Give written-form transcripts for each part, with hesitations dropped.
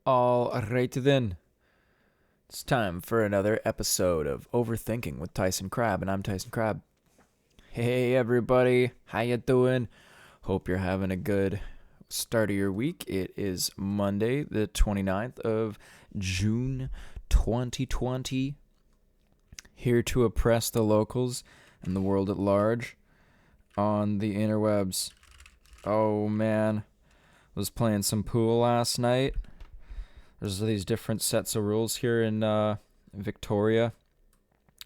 All right then. It's time for another episode of Overthinking with Tyson Crab, and I'm Tyson Crab. Hey everybody, how you doing? Hope you're having a good start of your week. It is Monday, the 29th of June, 2020. Here to oppress the locals and the world at large on the interwebs. Oh man, was playing some pool last night. There's these different sets of rules here in Victoria.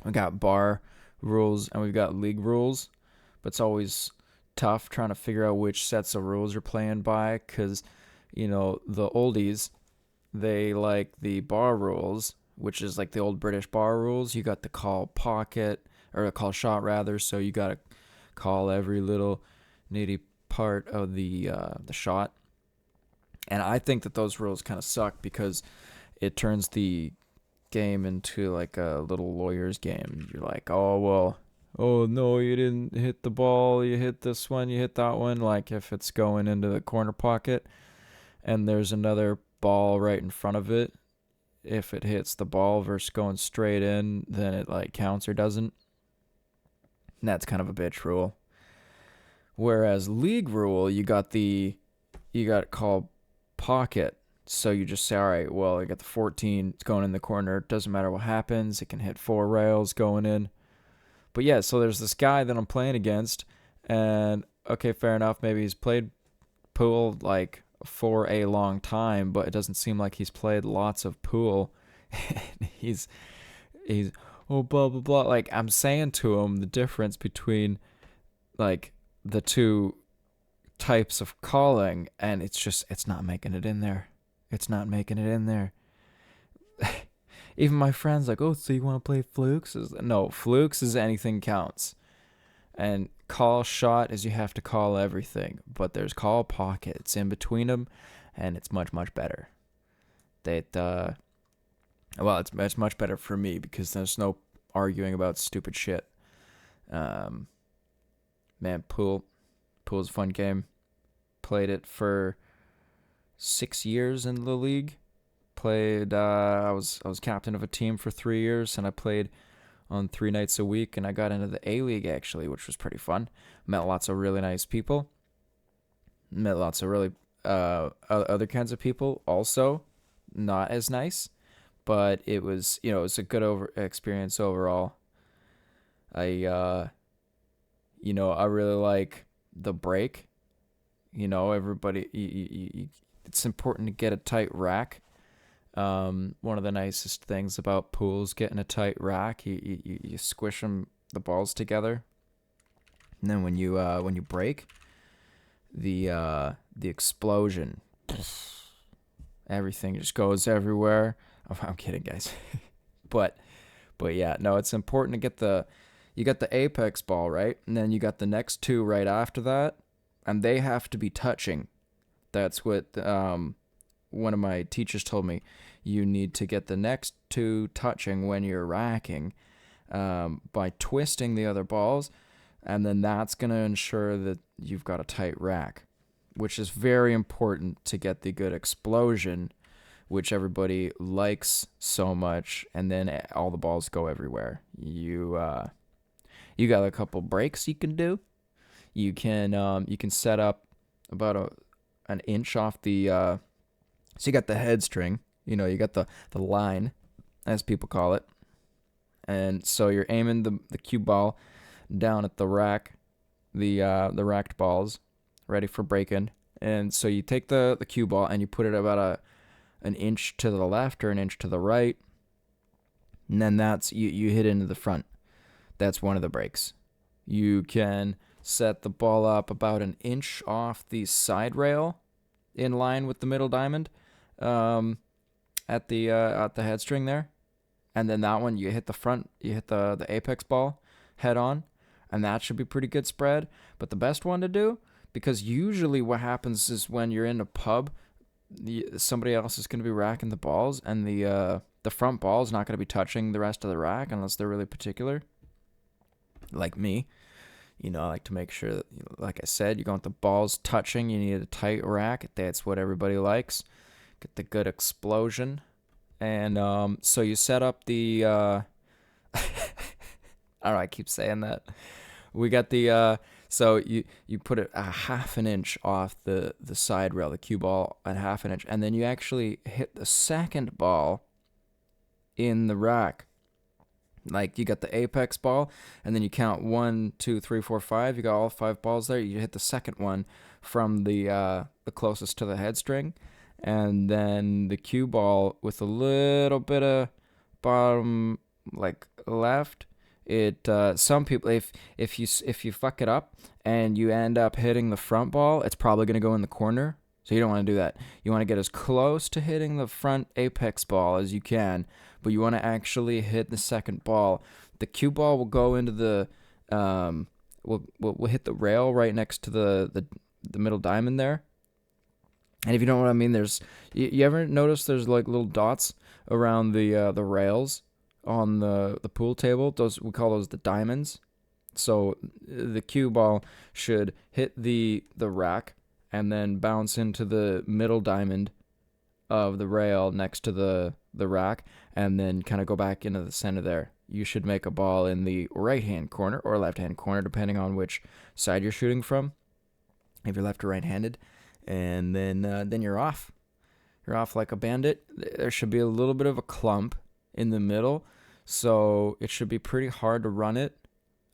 We got bar rules and we've got league rules, but it's always tough trying to figure out which sets of rules you're playing by because, the oldies, they like the bar rules, which is like the old British bar rules. You got the call pocket, or a call shot rather, so you got to call every little nitty part of the shot. And I think that those rules kind of suck because it turns the game into like a little lawyer's game. You're like, oh no, you didn't hit the ball. You hit this one, you hit that one. Like if it's going into the corner pocket and there's another ball right in front of it, if it hits the ball versus going straight in, then it like counts or doesn't. And that's kind of a bitch rule. Whereas league rule, you got call pocket. So you just say, all right, well, I got the 14, it's going in the corner. It doesn't matter what happens. It can hit 4 rails going in. But yeah, so there's this guy that I'm playing against. And okay, fair enough. Maybe he's played pool like for a long time, but it doesn't seem like he's played lots of pool. he's blah blah blah. Like I'm saying to him the difference between like the two types of calling, and it's not making it in there. It's not making it in there. Even my friends like, oh, so you want to play flukes? No, flukes is anything counts. And call shot is you have to call everything. But there's call pocket. It's in between them, and it's much, much better. It's much better for me because there's no arguing about stupid shit. Man, pool's a fun game. Played it for 6 years in the league. I was captain of a team for 3 years, and I played on 3 nights a week, and I got into the A-League actually, which was pretty fun. Met lots of really nice people. Met lots of really other kinds of people also, not as nice, but it was a good experience overall. I really like the break. Everybody, it's important to get a tight rack. One of the nicest things about pool is getting a tight rack. You squish the balls together, and then when you break, the explosion, everything just goes everywhere. Oh, I'm kidding, guys, but yeah, no, it's important to get you got the apex ball right, and then you got the next two right after that, and they have to be touching. That's what one of my teachers told me. You need to get the next two touching when you're racking by twisting the other balls, and then that's going to ensure that you've got a tight rack, which is very important to get the good explosion, which everybody likes so much, and then all the balls go everywhere. You got a couple breaks you can do. You can set up about an inch off the so you got the head string, you got the line, as people call it, and so you're aiming the cue ball down at the rack, the racked balls ready for break-in, and so you take the cue ball and you put it about an inch to the left or an inch to the right, and then that's you hit into the front. That's one of the breaks. You can set the ball up about an inch off the side rail in line with the middle diamond at the head string there. And then that one, you hit the front, you hit the apex ball head on, and that should be pretty good spread. But the best one to do, because usually what happens is when you're in a pub, somebody else is going to be racking the balls, and the front ball is not going to be touching the rest of the rack unless they're really particular, like me. I like to make sure that, like I said, you want the balls touching. You need a tight rack. That's what everybody likes. get the good explosion. And so you set up the I don't know, I keep saying that. We got the so you put it a half an inch off the side rail, the cue ball, a half an inch, and then you actually hit the second ball in the rack. Like, you got the apex ball, and then you count 1, 2, 3, 4, 5. You got all 5 balls there. You hit the second one from the closest to the head string, and then the cue ball with a little bit of bottom, like, left. It some people, if you fuck it up and you end up hitting the front ball, it's probably gonna go in the corner. So you don't want to do that. You want to get as close to hitting the front apex ball as you can, but you want to actually hit the second ball. The cue ball will go into the we'll hit the rail right next to the middle diamond there. And if you don't know what I mean, there's you ever notice there's like little dots around the rails on the pool table? Those, we call those the diamonds. So the cue ball should hit the rack and then bounce into the middle diamond of the rail next to the rack, and then kind of go back into the center there. You should make a ball in the right-hand corner or left-hand corner, depending on which side you're shooting from, if you're left or right-handed. And then you're off. You're off like a bandit. There should be a little bit of a clump in the middle, so it should be pretty hard to run it.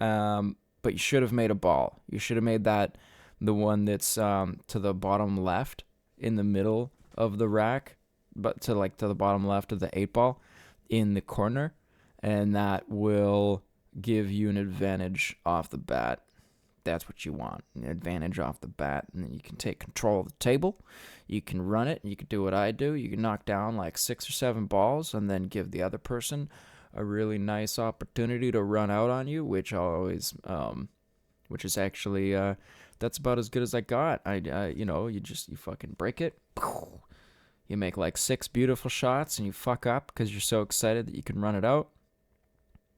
But you should have made a ball. You should have made that the one that's to the bottom left in the middle of the rack, but to the bottom left of the 8-ball in the corner, and that will give you an advantage off the bat. That's what you want, an advantage off the bat, and then you can take control of the table. You can run it, and you can do what I do. You can knock down like 6 or 7 balls, and then give the other person a really nice opportunity to run out on you, which is actually that's about as good as I got. You fucking break it. You make like 6 beautiful shots, and you fuck up because you're so excited that you can run it out.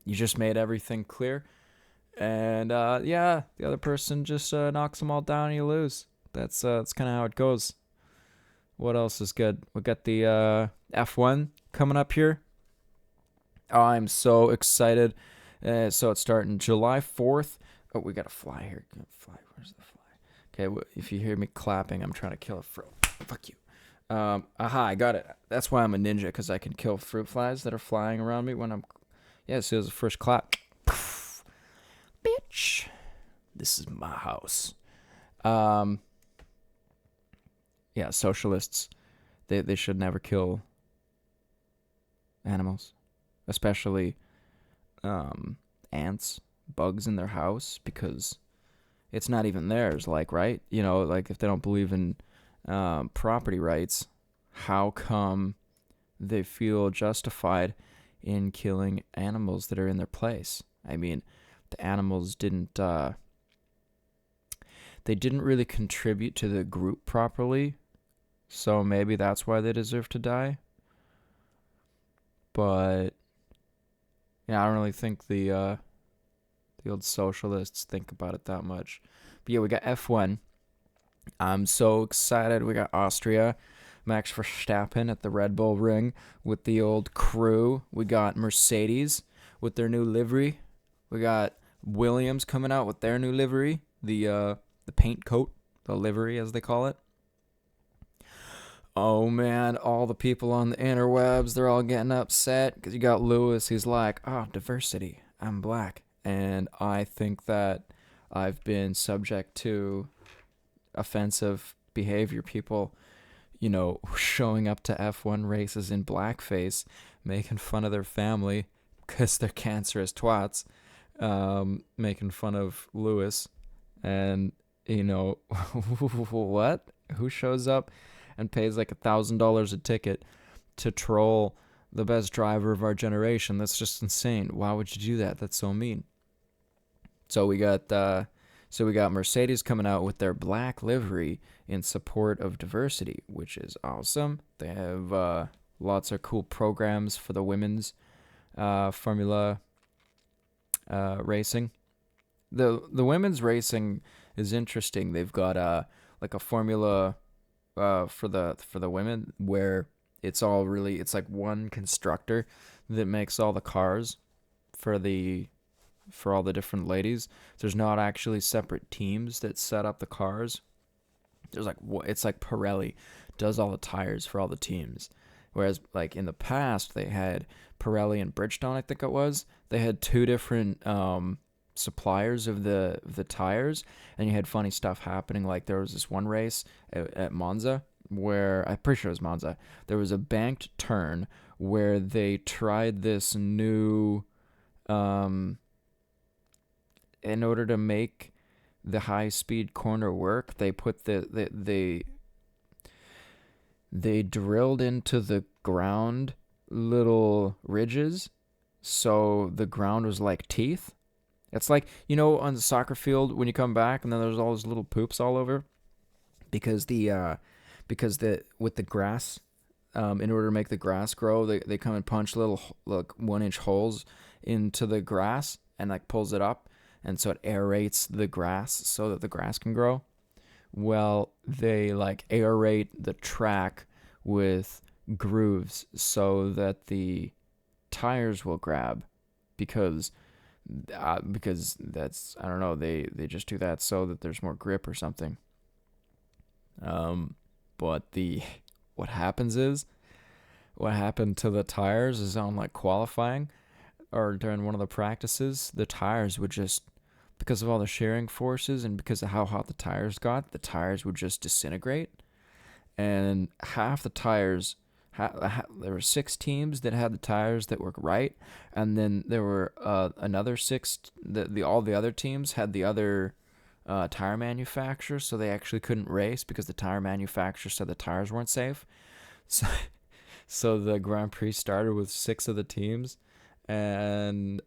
You just made everything clear. And, the other person just knocks them all down and you lose. That's kind of how it goes. What else is good? We got the F1 coming up here. Oh, I'm so excited. So it's starting July 4th. Oh, we got a fly here. Where's the fly? Okay, if you hear me clapping, I'm trying to kill a fruit. Fuck you. I got it. That's why I'm a ninja, because I can kill fruit flies that are flying around me when I'm... Yeah, so it was the first clap. Bitch. This is my house. Socialists, they should never kill animals, especially ants, bugs in their house, because it's not even theirs, right? If they don't believe in property rights, how come they feel justified in killing animals that are in their place? I mean, the animals didn't really contribute to the group properly, so maybe that's why they deserve to die. But yeah, I don't really think the old socialists think about it that much. But yeah, we got F1. I'm so excited. We got Austria, Max Verstappen at the Red Bull Ring with the old crew. We got Mercedes with their new livery. We got Williams coming out with their new livery, the paint coat, the livery as they call it. Oh man, all the people on the interwebs, they're all getting upset because you got Lewis. He's like, diversity, I'm black. And I think that I've been subject to offensive behavior. People, showing up to F1 races in blackface, making fun of their family because they're cancerous twats, making fun of Lewis. And, what? Who shows up and pays like $1,000 a ticket to troll the best driver of our generation? That's just insane. Why would you do that? That's so mean. So we got Mercedes coming out with their black livery in support of diversity, which is awesome. They have lots of cool programs for the women's Formula racing. The women's racing is interesting. They've got like a Formula for the women, where it's like one constructor that makes all the cars for all the different ladies. There's not actually separate teams that set up the cars. There's like it's like Pirelli does all the tires for all the teams. Whereas like in the past they had Pirelli and Bridgestone, I think it was. They had two different suppliers of the tires, and you had funny stuff happening. Like there was this one race at Monza where I'm pretty sure it was Monza. There was a banked turn where they tried this new in order to make the high speed corner work, they put they drilled into the ground little ridges, so the ground was like teeth. It's like, on the soccer field when you come back and then there's all those little poops all over because with the grass, in order to make the grass grow, they come and punch little like 1-inch holes into the grass and like pulls it up, and so it aerates the grass so that the grass can grow. Well, they like aerate the track with grooves so that the tires will grab, because that's, I don't know, they just do that so that there's more grip or something. But what happened to the tires is on like qualifying or during one of the practices, the tires would just, because of all the shearing forces and because of how hot the tires got, the tires would just disintegrate. And half the tires, there were 6 teams that had the tires that were right, and then there were another 6. All the other teams had the other tire manufacturer, so they actually couldn't race because the tire manufacturer said the tires weren't safe. So the Grand Prix started with 6 of the teams, and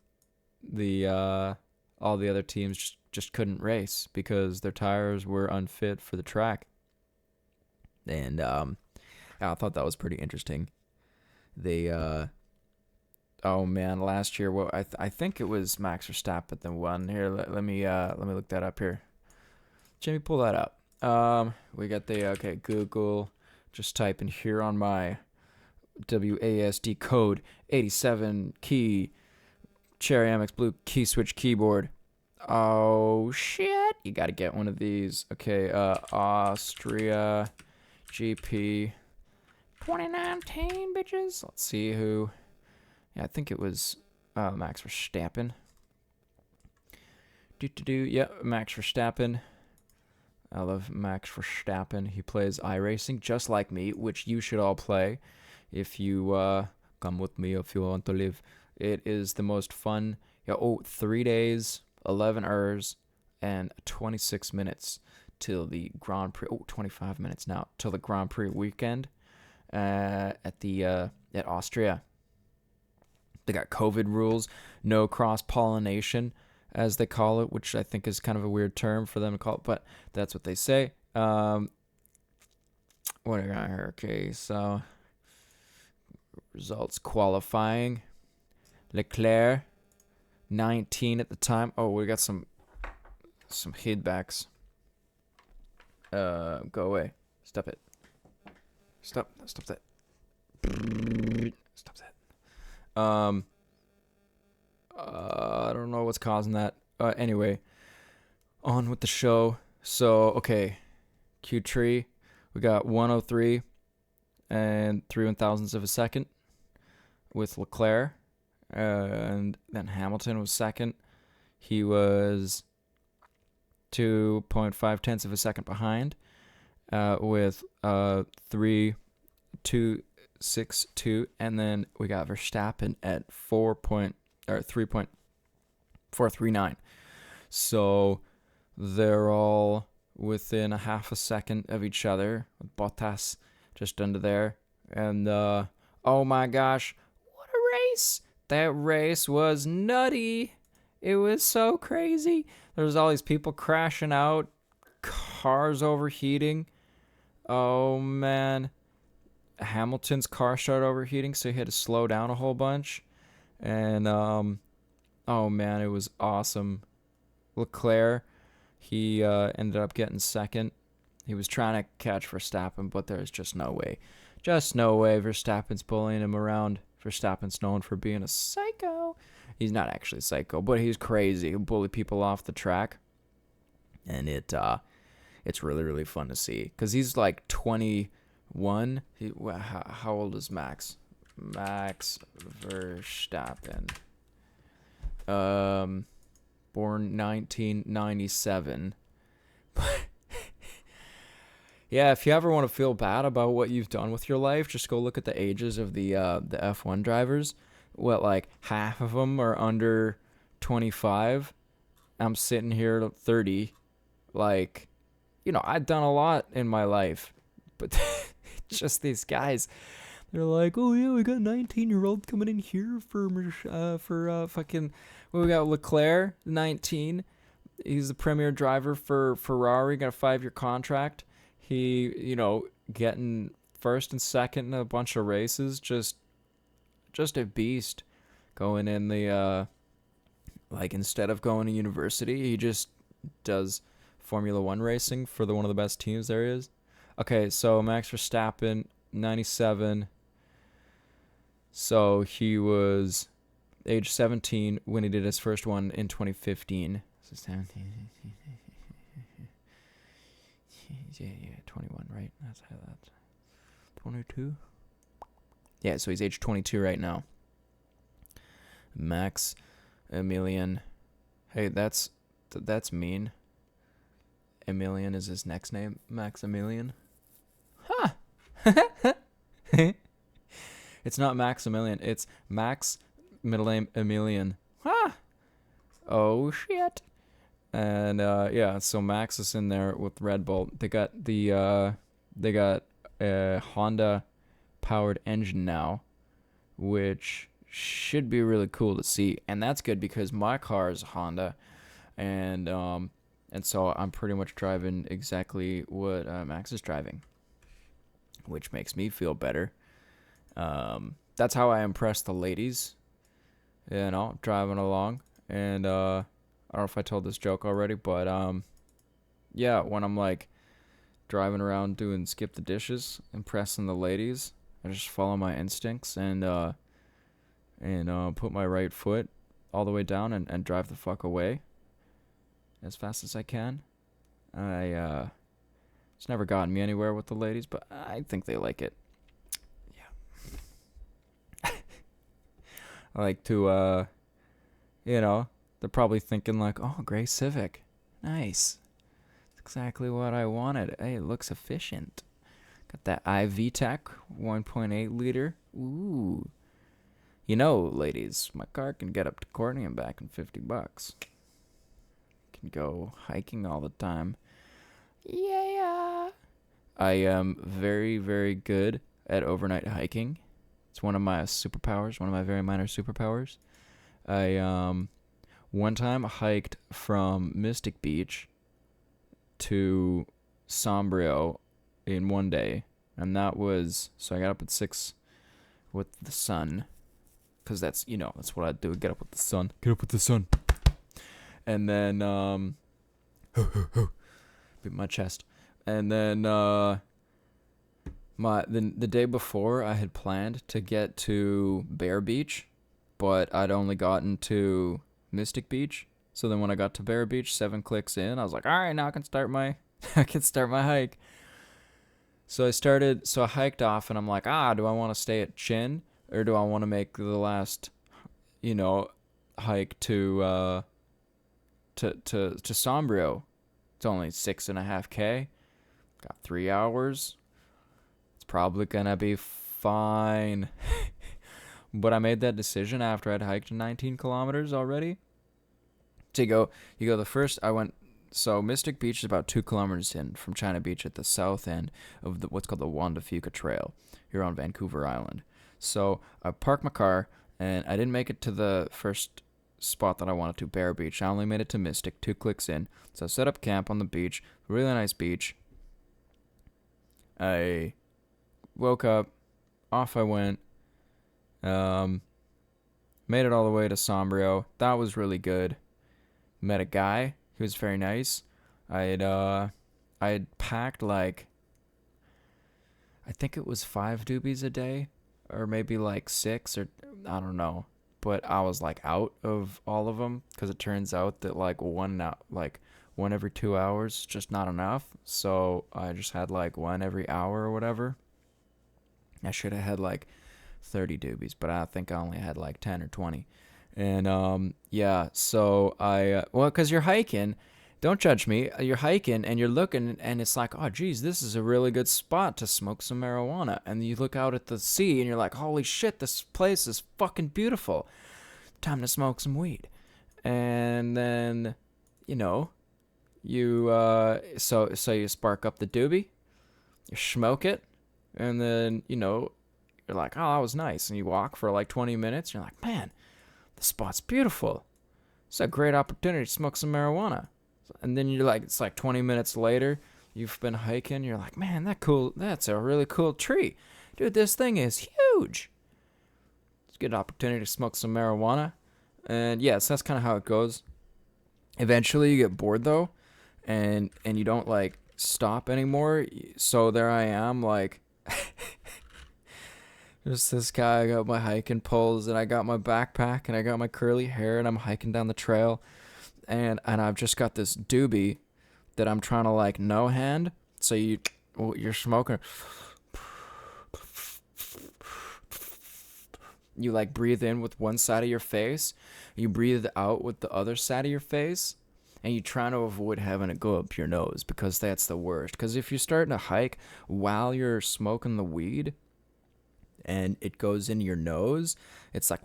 all the other teams just couldn't race because their tires were unfit for the track. And I thought that was pretty interesting. They oh man, last year, well, I think it was Max Verstappen that won. Here, let me look that up here. Jimmy, pull that up. We got Google. Just type in here on my WASD code 87 key Cherry MX Blue key switch keyboard. Oh shit! You gotta get one of these. Okay, Austria GP 2019, bitches. Let's see who. Yeah, I think it was Max Verstappen. Yeah, Max Verstappen. I love Max Verstappen. He plays iRacing just like me, which you should all play if you come with me if you want to live. It is the most fun. 3 days, 11 hours, and 26 minutes till the Grand Prix. 25 minutes now till the Grand Prix weekend at Austria. They got COVID rules, no cross-pollination, as they call it, which I think is kind of a weird term for them to call it, but that's what they say. What do I got here? Okay, so results qualifying. Leclerc, 19 at the time. Oh, we got some feedbacks. Go away. Stop it. Stop that. Stop that. I don't know what's causing that. Anyway, on with the show. So, okay, Q3, we got 103 and 3/1000ths of a second with Leclerc, and then Hamilton was second. He was 2.5 of a second behind, with 3.262, and then we got Verstappen at 3.439. So they're all within a half a second of each other, with Bottas just under there. And oh my gosh, what a race! That race was nutty. It was so crazy. There was all these people crashing out, cars overheating. Oh man, Hamilton's car started overheating, so he had to slow down a whole bunch. And oh man, it was awesome. Leclerc, he ended up getting second. He was trying to catch Verstappen, but there's just no way. Just no way. Verstappen's bullying him around. Verstappen's known for being a psycho. He's not actually a psycho, but he's crazy. He'll bully people off the track. And it's really, really fun to see. Because he's like 21. How old is Max? Max Verstappen. Born 1997. Yeah, if you ever want to feel bad about what you've done with your life, just go look at the ages of the F1 drivers. What, like half of them are under 25? I'm sitting here at 30. Like, I've done a lot in my life, but just these guys, they're like, oh yeah, we got a 19-year-old coming in here for fucking. Well, we got Leclerc, 19. He's the premier driver for Ferrari. Got a 5-year contract. He, getting first and second in a bunch of races. Just a beast. Going in the, instead of going to university, he just does Formula 1 racing for one of the best teams there is. Okay, so Max Verstappen, 97. So he was age 17 when he did his first one in 2015. So 17. Yeah, 21, right? That's 22. Yeah, so he's age 22 right now. Max Emilian. Hey, that's mean. Emilian is his next name. Maximilian. Huh. It's not Maximilian. It's Max, middle name Emilian. Huh. Oh, shit. And, so Max is in there with Red Bull. They got a Honda powered engine now, which should be really cool to see. And that's good because my car is a Honda, and so I'm pretty much driving exactly what Max is driving, which makes me feel better. That's how I impress the ladies, driving along. And I don't know if I told this joke already, but when I'm like driving around doing skip the dishes, impressing the ladies, I just follow my instincts and put my right foot all the way down and drive the fuck away as fast as I can. It's never gotten me anywhere with the ladies, but I think they like it. Yeah. I like to, they're probably thinking like, oh, gray Civic. Nice. That's exactly what I wanted. Hey, it looks efficient. Got that iVTEC 1.8 liter. Ooh. Ladies, my car can get up to Courtney and back in $50. Can go hiking all the time. Yeah. I am very, very good at overnight hiking. It's one of my superpowers, one of my very minor superpowers. One time I hiked from Mystic Beach to Sombrio in one day. And that was, so I got up at 6 with the sun. Because that's what I do. Get up with the sun. Get up with the sun. And then, beat my chest. And then, the day before I had planned to get to Bear Beach, but I'd only gotten to Mystic Beach. So then when I got to Bear Beach, 7 clicks in, I was like, all right, now I can start my hike. So I hiked off and I'm like, do I want to stay at Chin or do I want to make the last, hike to Sombrio? It's only 6.5K. Got 3 hours. It's probably gonna be fine. But I made that decision after I'd hiked 19 kilometers already. You go the first, so Mystic Beach is about 2 kilometers in from China Beach at the south end of what's called the Juan de Fuca Trail here on Vancouver Island. So I parked my car, and I didn't make it to the first spot that I wanted to, Bear Beach. I only made it to Mystic, 2 clicks in. So I set up camp on the beach, really nice beach. I woke up, off I went. Made it all the way to Sombrio. That was really good. Met a guy. He was very nice. I had I had packed like, I think it was 5 doobies a day, or maybe like 6, or I don't know. But I was like out of all of them because it turns out that like one every 2 hours is just not enough. So I just had like one every hour or whatever. I should have had like 30 doobies, but I think I only had like 10 or 20. And yeah, so well, because you're hiking, don't judge me. You're hiking and you're looking, and it's like, oh, geez, this is a really good spot to smoke some marijuana. And you look out at the sea, and you're like, holy shit, this place is fucking beautiful. Time to smoke some weed. And then, you know, so you spark up the doobie, you smoke it, and then you're like, oh, that was nice. And you walk for like 20 minutes. And you're like, man, the spot's beautiful. It's a great opportunity to smoke some marijuana. And then you're like, it's like 20 minutes later, you've been hiking, you're like, man, that's a really cool tree. Dude, this thing is huge. It's a good opportunity to smoke some marijuana. And yes, that's kind of how it goes. Eventually you get bored though, and you don't like stop anymore. So there I am, like, just this guy. I got my hiking poles, and I got my backpack, and I got my curly hair, and I'm hiking down the trail. And I've just got this doobie that I'm trying to like no hand. So you're smoking. You like breathe in with one side of your face. You breathe out with the other side of your face. And you're trying to avoid having it go up your nose, because that's the worst. Because if you're starting to hike while you're smoking the weed and it goes in your nose, it's like,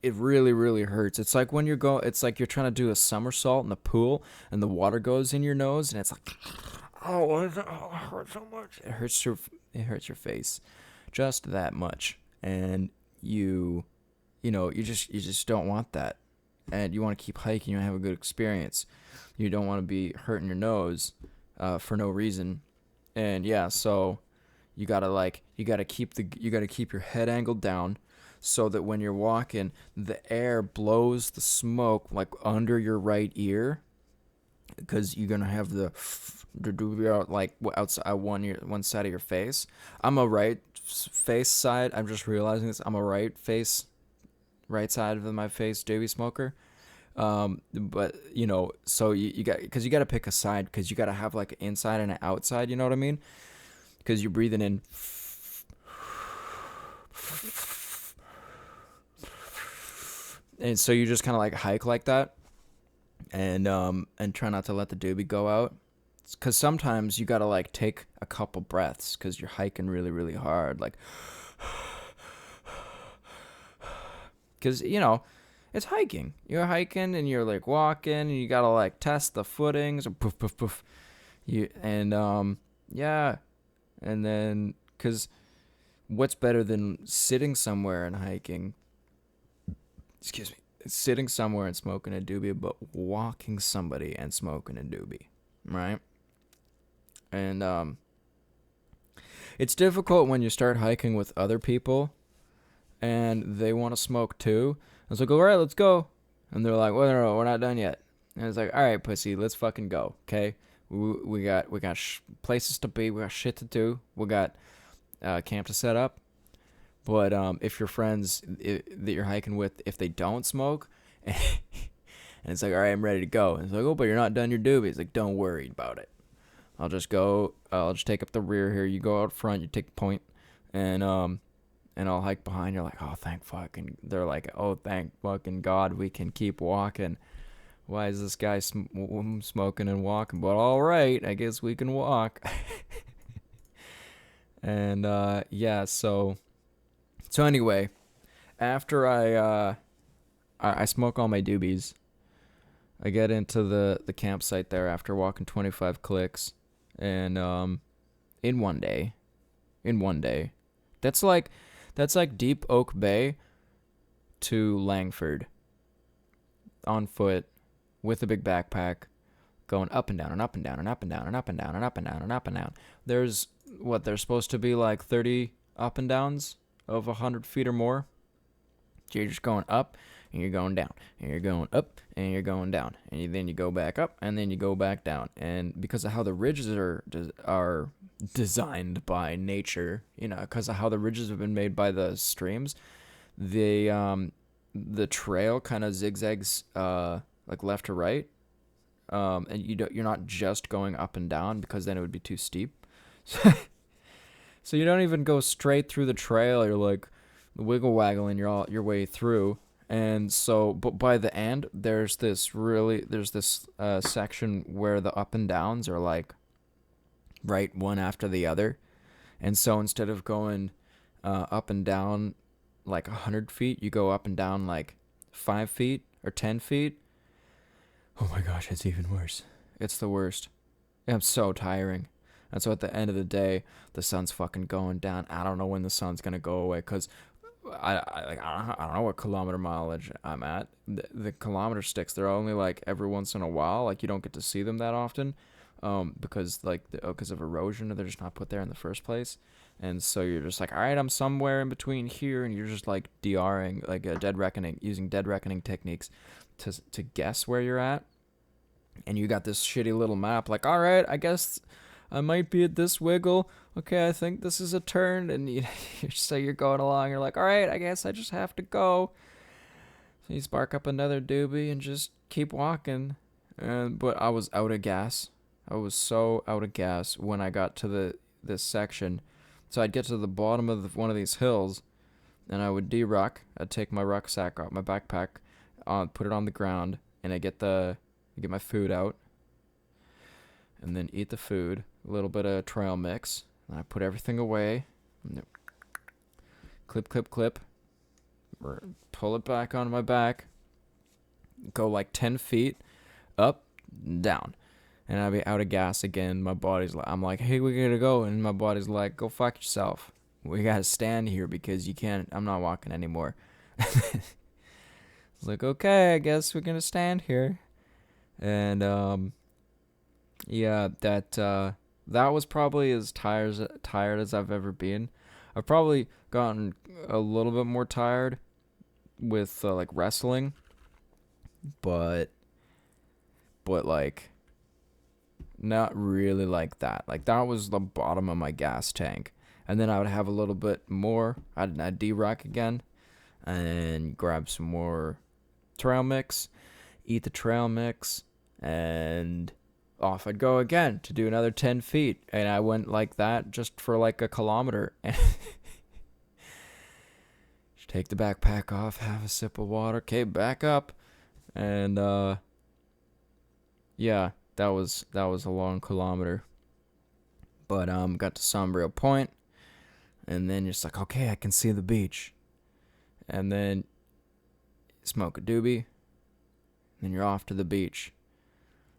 it really, really hurts. It's like when it's like you're trying to do a somersault in the pool and the water goes in your nose, and it's like, oh, it hurts so much. It hurts your face just that much. And you just don't want that. And you want to keep hiking, you want to have a good experience. You don't want to be hurting your nose for no reason. And yeah, so you gotta keep your head angled down, so that when you're walking, the air blows the smoke like under your right ear, because you're gonna have the like outside one side of your face. I'm a right face side. I'm just realizing this. I'm a right side of my face doobie smoker. But so you got, because you got to pick a side, because you got to have like an inside and an outside. You know what I mean? Because you're breathing in, and so you just kind of like hike like that, and try not to let the doobie go out, because sometimes you gotta like take a couple breaths, because you're hiking really, really hard, like, because it's hiking. You're hiking and you're like walking, and you gotta like test the footings, or poof poof poof, yeah. And then, because what's better than sitting somewhere and hiking? Excuse me. Sitting somewhere and smoking a doobie, but walking somebody and smoking a doobie, right? And it's difficult when you start hiking with other people and they want to smoke too. I was like, all right, let's go. And they're like, well, no, we're not done yet. And it's like, all right, pussy, let's fucking go, okay? We got places to be. We got shit to do. We got camp to set up. But if your friends that you're hiking with, if they don't smoke, and it's like, all right, I'm ready to go. And it's like, oh, but you're not done your doobie. It's like, don't worry about it. I'll just take up the rear here. You go out front. You take the point, and I'll hike behind. You're like, oh, thank fucking. They're like, oh, thank fucking God, we can keep walking. Why is this guy smoking and walking? But all right, I guess we can walk. And yeah, so anyway, after I smoke all my doobies, I get into the campsite there after walking 25 clicks, and in one day, that's like Deep Oak Bay to Langford on foot, with a big backpack, going up and down and up and down and up and down and up and down and up and down and up and down. There's supposed to be like 30 up and downs of 100 feet or more. So you're just going up and you're going down, and you're going up, and you're going down, and then you go back up, and then you go back down. And because of how the ridges are designed by nature, because of how the ridges have been made by the streams, the trail kind of zigzags like left to right, and you're not just going up and down, because then it would be too steep. So you don't even go straight through the trail. You're like wiggle waggling your way through. And so, but by the end, there's this section where the up and downs are like right one after the other. And so instead of going up and down like 100 feet, you go up and down like 5 feet or 10 feet. Oh my gosh, it's even worse. It's the worst. It's so tiring. And so at the end of the day, the sun's fucking going down. I don't know when the sun's going to go away, because I don't know what kilometer mileage I'm at. The kilometer sticks, they're only like every once in a while. Like, you don't get to see them that often, because of erosion, or they're just not put there in the first place. And so you're just like, all right, I'm somewhere in between here, and you're just like DRing, like using dead reckoning techniques to guess where you're at. And you got this shitty little map, like, all right, I guess I might be at this wiggle. Okay, I think this is a turn. And so you're going along. You're like, all right, I guess I just have to go. So you spark up another doobie and just keep walking. But I was out of gas. I was so out of gas when I got to this section. So I'd get to the bottom of one of these hills, and I would de-ruck. I'd take my rucksack out, my backpack, put it on the ground, and I get my food out, and then eat the food. A little bit of trail mix. And I put everything away. Clip. Pull it back on my back. Go like 10 feet. Up, down. And I'll be out of gas again. My body's like, I'm like, hey, we gotta go. And my body's like, go fuck yourself. We gotta stand here because you can't. I'm not walking anymore. It's like, okay, I guess we're gonna stand here. And, yeah, that was probably as tired as I've ever been. I've probably gotten a little bit more tired with like wrestling, but like not really like that. Like, that was the bottom of my gas tank, and then I would have a little bit more. I'd de-rack again and grab some more trail mix, eat the trail mix, and off I'd go again to do another 10 feet. And I went like that just for like a kilometer. And just take the backpack off, have a sip of water, okay, back up. And yeah, that was a long kilometer. But got to Sombrio Point, and then you're just like, okay, I can see the beach. And then smoke a doobie, and then you're off to the beach.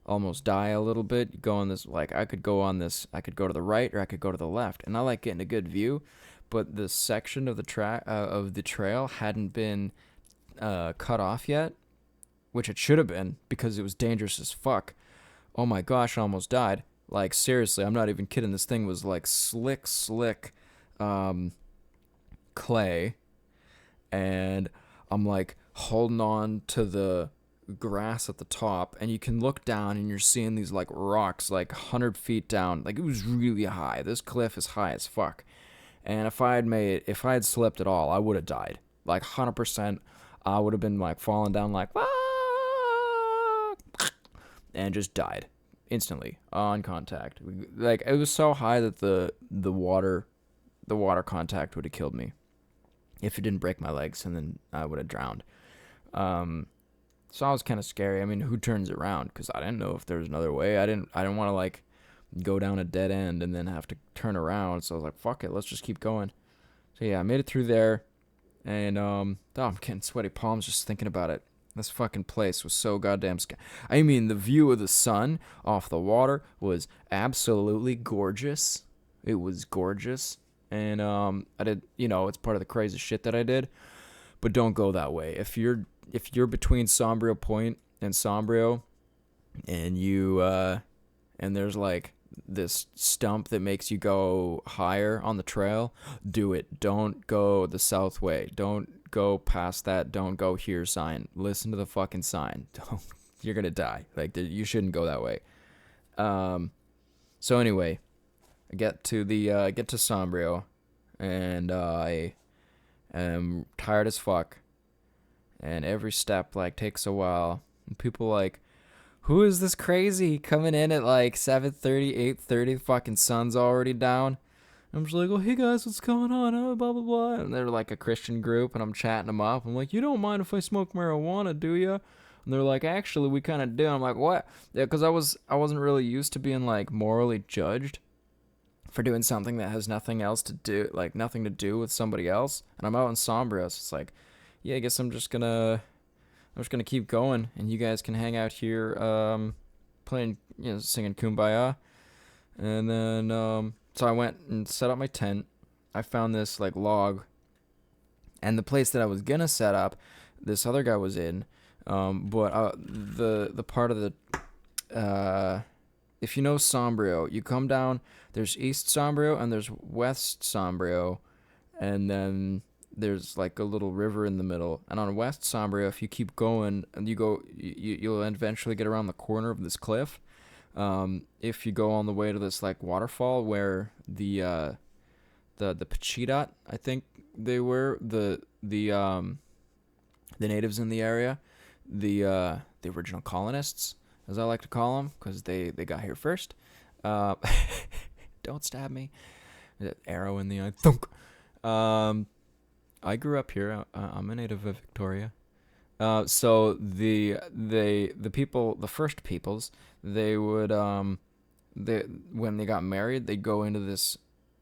Almost die a little bit. You go on this, like, I could go to the right, or I could go to the left, and I like getting a good view, but the section of the trail hadn't been cut off yet, which it should have been, because it was dangerous as fuck. Oh my gosh, I almost died. Like, seriously, I'm not even kidding. This thing was like slick clay, and I'm like holding on to the grass at the top, and you can look down and you're seeing these like rocks like 100 feet down. Like, it was really high. This cliff is high as fuck, and if I had slipped at all, I would have died. Like 100%. I would have been like falling down like and just died instantly on contact. Like, it was so high that the water contact would have killed me if it didn't break my legs, and then I would have drowned. So I was kind of scary. I mean, who turns around? Because I didn't know if there was another way. I didn't want to like go down a dead end and then have to turn around. So I was like, fuck it, let's just keep going. So yeah, I made it through there, and I'm getting sweaty palms just thinking about it. This fucking place was so goddamn I mean, the view of the sun off the water was absolutely gorgeous. It was gorgeous, and I did, it's part of the crazy shit that I did. But don't go that way. If you're between Sombrio Point and Sombrio, and you and there's like this stump that makes you go higher on the trail, do it. Don't go the south way. Don't go past that don't go here sign. Listen to the fucking sign. You're gonna die. Like, you shouldn't go that way. So anyway, I get to Sombrio, and I am tired as fuck, and every step like takes a while, and people like, who is this crazy coming in at like 7:30, 8:30? Fucking sun's already down. I'm just like, oh, hey guys, what's going on? Oh, blah, blah, blah. And they're like a Christian group, and I'm chatting them up. I'm like, you don't mind if I smoke marijuana, do you? And they're like, actually, we kind of do. I'm like, what? Yeah, because I wasn't really used to being like morally judged for doing something that has nothing to do with somebody else. And I'm out in Sombrio, so it's like, yeah, I guess I'm just gonna keep going, and you guys can hang out here, playing, singing Kumbaya. And then, so I went and set up my tent. I found this like log, and the place that I was gonna set up, this other guy was in. But the part of the, if you know Sombrio, you come down. There's East Sombrio and there's West Sombrio, and then there's like a little river in the middle. And on West Sombrio, if you keep going and you'll eventually get around the corner of this cliff. If you go on the way to this like waterfall where the Pachidat, I think they were the natives in the area, the original colonists, as I like to call them, because they got here first. Don't stab me. Arrow in the eye. Thunk. I grew up here. I'm a native of Victoria. So the first peoples, they would when they got married, they'd go into this,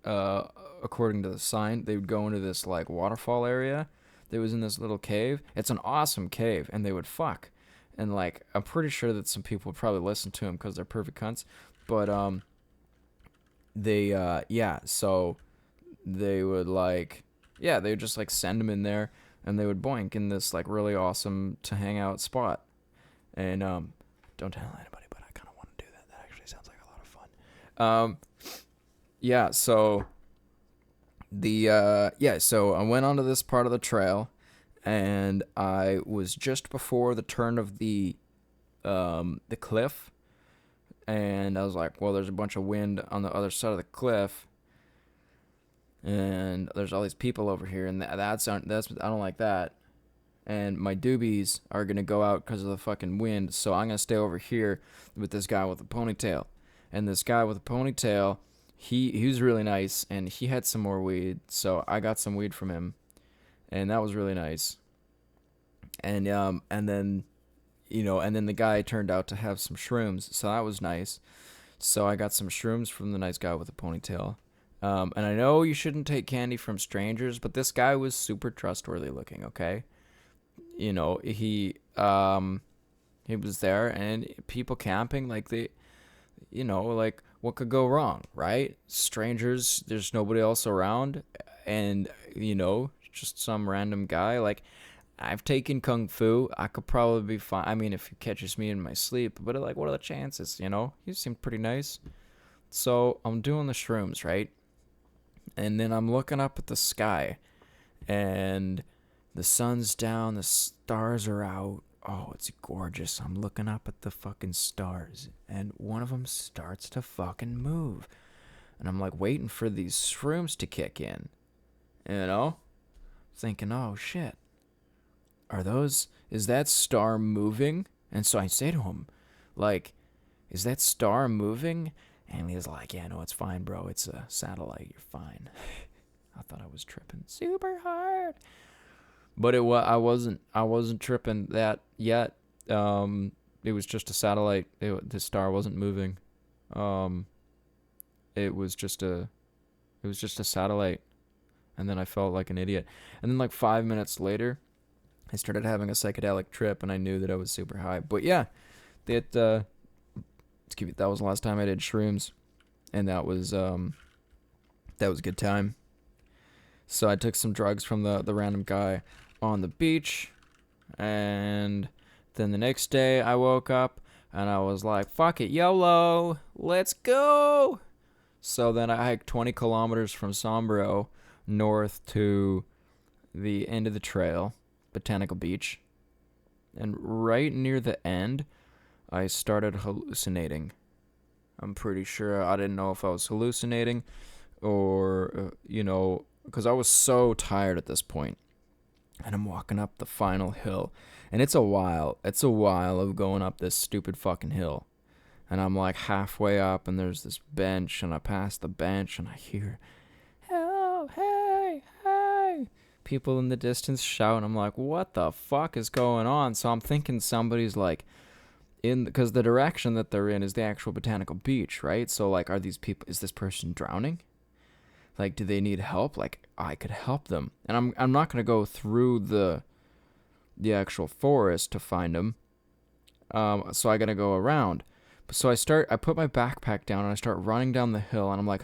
according to the sign, they would go into this like waterfall area. They was in this little cave. It's an awesome cave, and they would fuck. And like, I'm pretty sure that some people would probably listen to them because they're perfect cunts. But so they would like, they would just like send them in there, and they would boink in this like really awesome to hang out spot. And don't tell anybody, but I kind of want to do that. That actually sounds like a lot of fun. So I went onto this part of the trail, and I was just before the turn of the cliff, and I was like, well, there's a bunch of wind on the other side of the cliff, and there's all these people over here, and that's I don't like that, and my doobies are gonna go out because of the fucking wind, so I'm gonna stay over here with this guy with a ponytail, and this guy with a ponytail, he was really nice, and he had some more weed, so I got some weed from him, and that was really nice, and then the guy turned out to have some shrooms, so that was nice, so I got some shrooms from the nice guy with a ponytail. And I know you shouldn't take candy from strangers, but this guy was super trustworthy looking, okay? He was there, and people camping, like like, what could go wrong, right? Strangers, there's nobody else around, and, just some random guy. Like, I've taken Kung Fu. I could probably be fine. I mean, if he catches me in my sleep, but, like, what are the chances, He seemed pretty nice. So, I'm doing the shrooms, right? And then I'm looking up at the sky, and the sun's down, the stars are out. Oh, it's gorgeous. I'm looking up at the fucking stars, and one of them starts to fucking move. And I'm like waiting for these shrooms to kick in, thinking, oh shit, is that star moving? And so I say to him, like, is that star moving? And he's like, yeah, no, it's fine, bro. It's a satellite. You're fine. I thought I was tripping super hard. But I wasn't tripping that yet. It was just a satellite. The star wasn't moving. It was just a satellite. And then I felt like an idiot. And then like 5 minutes later, I started having a psychedelic trip, and I knew that I was super high. But yeah, that was the last time I did shrooms, and that was a good time. So I took some drugs from the random guy on the beach, and then the next day I woke up and I was like, fuck it, YOLO, let's go. So then I hiked 20 kilometers from Sombrio north to the end of the trail, Botanical Beach, and right near the end, I started hallucinating. I'm pretty sure. I didn't know if I was hallucinating or, because I was so tired at this point. And I'm walking up the final hill. And it's a while. It's a while of going up this stupid fucking hill. And I'm like halfway up, and there's this bench, and I pass the bench, and I hear, "Help, hey, hey." People in the distance shout, and I'm like, what the fuck is going on? So I'm thinking somebody's like, because the direction that they're in is the actual Botanical Beach, right? So like, are these people, is this person drowning? Like, do they need help? Like, I could help them. And I'm not going to go through the actual forest to find them. So I got to go around. So I put my backpack down and I start running down the hill, and I'm like,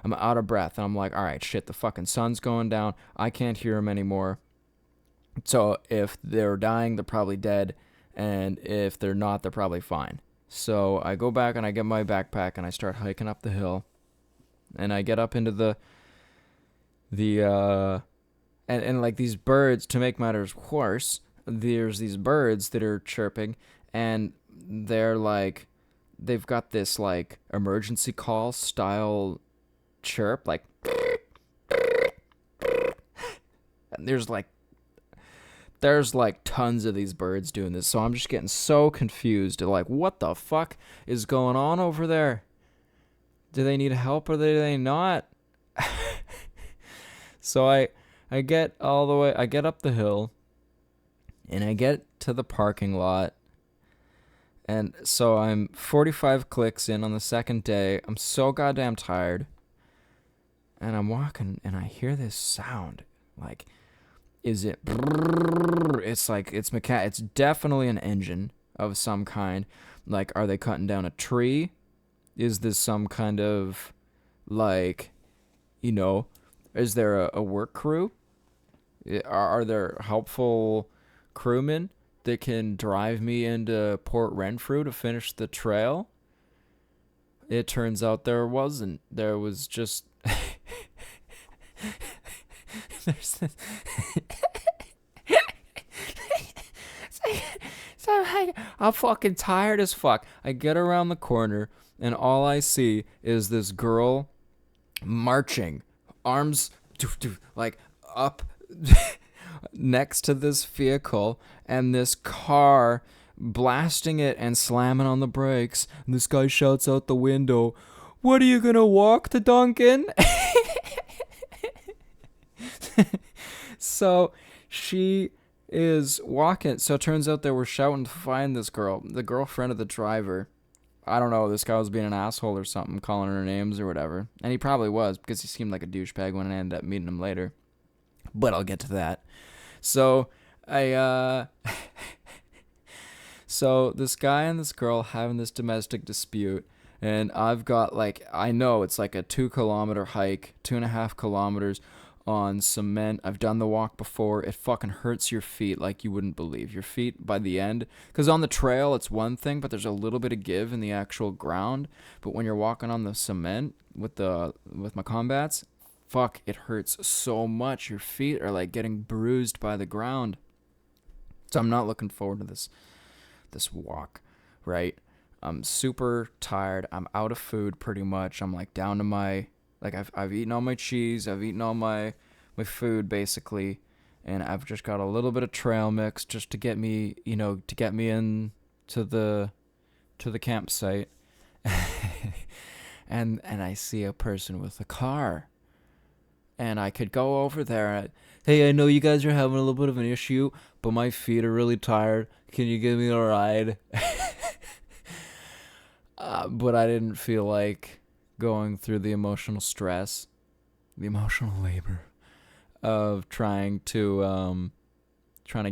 I'm out of breath. And I'm like, all right, shit, the fucking sun's going down. I can't hear them anymore. So if they're dying, they're probably dead. And if they're not, they're probably fine. So I go back and I get my backpack and I start hiking up the hill. And I get up into and like these birds, to make matters worse, there's these birds that are chirping, and they're like, they've got this like emergency call style chirp, like, and there's like tons of these birds doing this. So I'm just getting so confused. Like, what the fuck is going on over there? Do they need help or do they not? So I get I get up the hill, and I get to the parking lot. And so I'm 45 clicks in on the second day. I'm so goddamn tired. And I'm walking, and I hear this sound. Like, is it? It's like, it's definitely an engine of some kind. Like, are they cutting down a tree? Is this some kind of, like, is there a work crew? Are there helpful crewmen that can drive me into Port Renfrew to finish the trail? It turns out there wasn't. There was just... There's this... So I'm fucking tired as fuck. I get around the corner, and all I see is this girl marching, arms like up next to this vehicle, and this car blasting it and slamming on the brakes. And this guy shouts out the window, "What, are you gonna walk to Duncan?" So she is walking. So it turns out they were shouting to find this girl, the girlfriend of the driver. I don't know, this guy was being an asshole or something, calling her names or whatever. And he probably was, because he seemed like a douchebag when I ended up meeting him later. But I'll get to that. So so this guy and this girl having this domestic dispute, and I've got I know it's like a 2-kilometer hike, 2.5 kilometers on cement. I've done the walk before. It fucking hurts your feet like you wouldn't believe. Your feet by the end, because on the trail it's one thing, but there's a little bit of give in the actual ground. But when you're walking on the cement with my combats, fuck, it hurts so much. Your feet are like getting bruised by the ground. So I'm not looking forward to this walk, right? I'm super tired. I'm out of food pretty much. I'm like down to my, I've eaten all my cheese. I've eaten all my food basically, and I've just got a little bit of trail mix just to get me, in to the campsite. and I see a person with a car, and I could go over there. Hey, I know you guys are having a little bit of an issue, but my feet are really tired. Can you give me a ride? But I didn't feel like going through the emotional stress, the emotional labor of trying to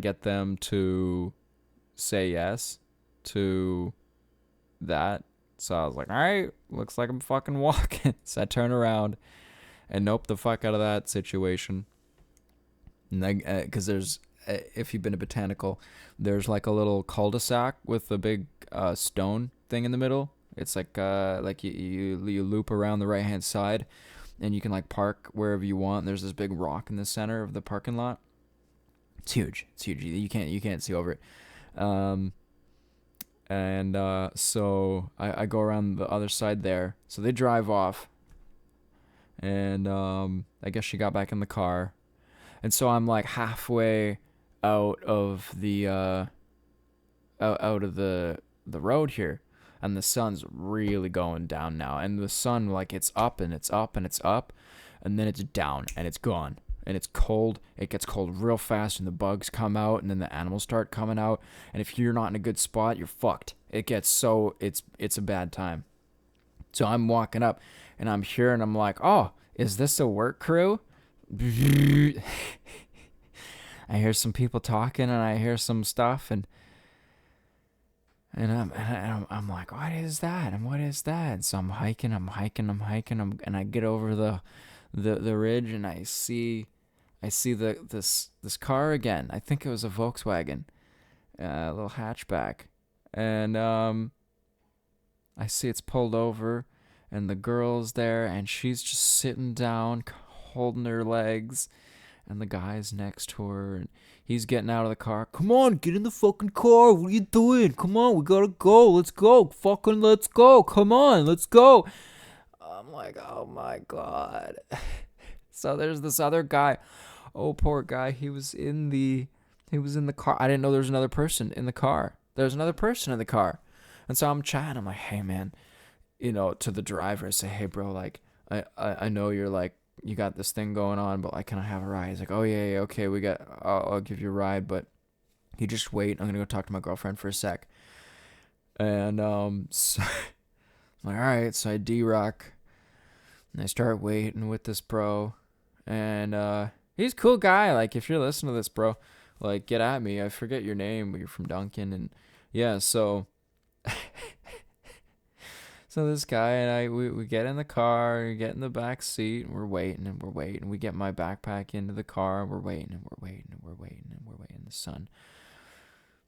get them to say yes to that. So I was like, all right, looks like I'm fucking walking. So I turn around and nope the fuck out of that situation. Because there's, if you've been to Botanical, there's like a little cul-de-sac with a big stone thing in the middle. It's like you loop around the right hand side, and you can like park wherever you want. And there's this big rock in the center of the parking lot. It's huge. It's huge. You can't see over it. So I go around the other side there. So they drive off, and I guess she got back in the car, and so I'm like halfway out of the out of the road here, and the sun's really going down now, and the sun, like, it's up and it's up and it's up, and then it's down and it's gone, and it's cold. It gets cold real fast, and the bugs come out, and then the animals start coming out, and if you're not in a good spot, you're fucked. It gets so it's a bad time. So I'm walking up, and I'm here, and I'm like, oh, is this a work crew? I hear some people talking, and I hear some stuff, and I'm like, what is that? And what is that? And so I'm hiking, and I get over the ridge, and I see this car again. I think it was a Volkswagen, a little hatchback, and I see it's pulled over, and the girl's there, and she's just sitting down, holding her legs, and the guy's next to her, and he's getting out of the car. Come on, get in the fucking car. What are you doing? Come on, we gotta go. Let's go. Fucking let's go. Come on, let's go. I'm like, oh my God. So there's this other guy. Oh, poor guy. He was in the car. I didn't know there was another person in the car. There's another person in the car. And so I'm chatting. I'm like, hey, man, to the driver, I say, hey, bro, like, I know you're like, you got this thing going on, but like, can I have a ride? He's like, oh yeah, okay, I'll give you a ride, but you just wait. I'm gonna go talk to my girlfriend for a sec. And so I'm like, all right. So I D-rock, and I start waiting with this bro, and he's a cool guy. Like, if you're listening to this, bro, like, get at me. I forget your name, but you're from Duncan, and yeah, so. So this guy and we get in the car, we get in the back seat, and we're waiting. We get my backpack into the car, and we're waiting. The sun.